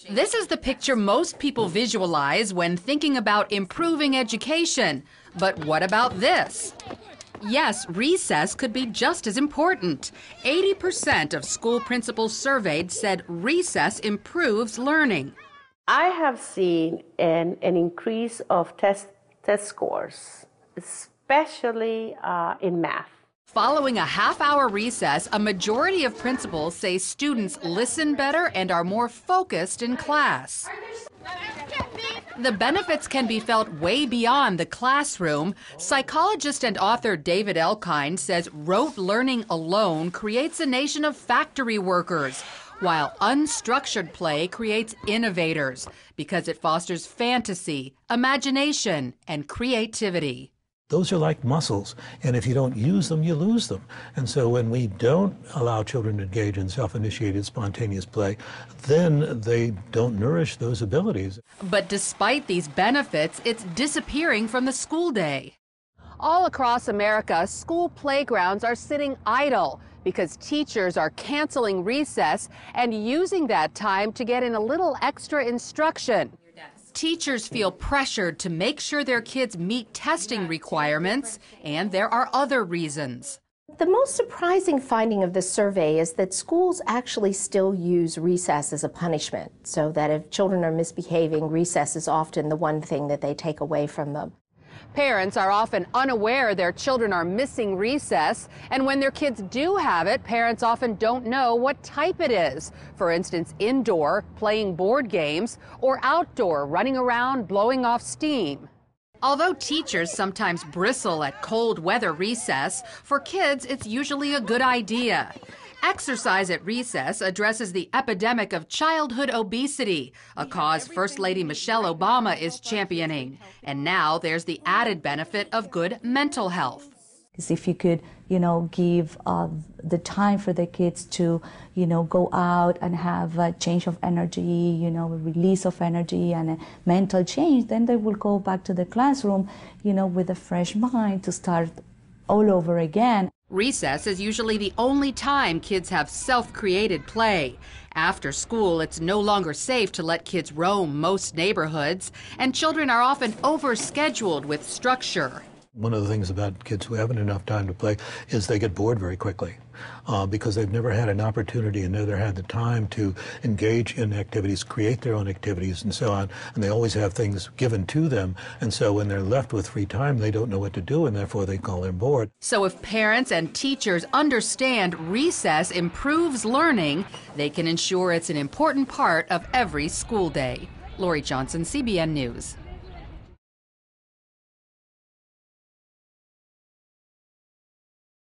This is the picture most people visualize when thinking about improving education. But what about this? Yes, recess could be just as important. 80% of school principals surveyed said recess improves learning. I have seen an increase of test scores, especially in math. Following a half-hour recess, a majority of principals say students listen better and are more focused in class. The benefits can be felt way beyond the classroom. Psychologist and author David Elkind says rote learning alone creates a nation of factory workers, while unstructured play creates innovators because it fosters fantasy, imagination, and creativity. Those are like muscles, and if you don't use them, you lose them. And so when we don't allow children to engage in self-initiated, spontaneous play, then they don't nourish those abilities. But despite these benefits, it's disappearing from the school day. All across America, school playgrounds are sitting idle because teachers are canceling recess and using that time to get in a little extra instruction. Teachers feel pressured to make sure their kids meet testing requirements, and there are other reasons. The most surprising finding of this survey is that schools actually still use recess as a punishment, so that if children are misbehaving, recess is often the one thing that they take away from them. Parents are often unaware their children are missing recess, and when their kids do have it, parents often don't know what type it is. For instance, indoor, playing board games, or outdoor, running around, blowing off steam. Although teachers sometimes bristle at cold weather recess, for kids it's usually a good idea. Exercise at Recess addresses the epidemic of childhood obesity, a cause First Lady Michelle Obama is championing. And now there's the added benefit of good mental health. If you could, give the time for the kids to, go out and have a change of energy, a release of energy and a mental change, then they will go back to the classroom, with a fresh mind to start all over again. Recess is usually the only time kids have self-created play. After school, it's no longer safe to let kids roam most neighborhoods, and children are often overscheduled with structure. One of the things about kids who haven't enough time to play is they get bored very quickly because they've never had an opportunity and never had the time to engage in activities, create their own activities and so on, and they always have things given to them, and so when they're left with free time, they don't know what to do, and therefore they call them bored. So if parents and teachers understand recess improves learning, they can ensure it's an important part of every school day. Lori Johnson, CBN News.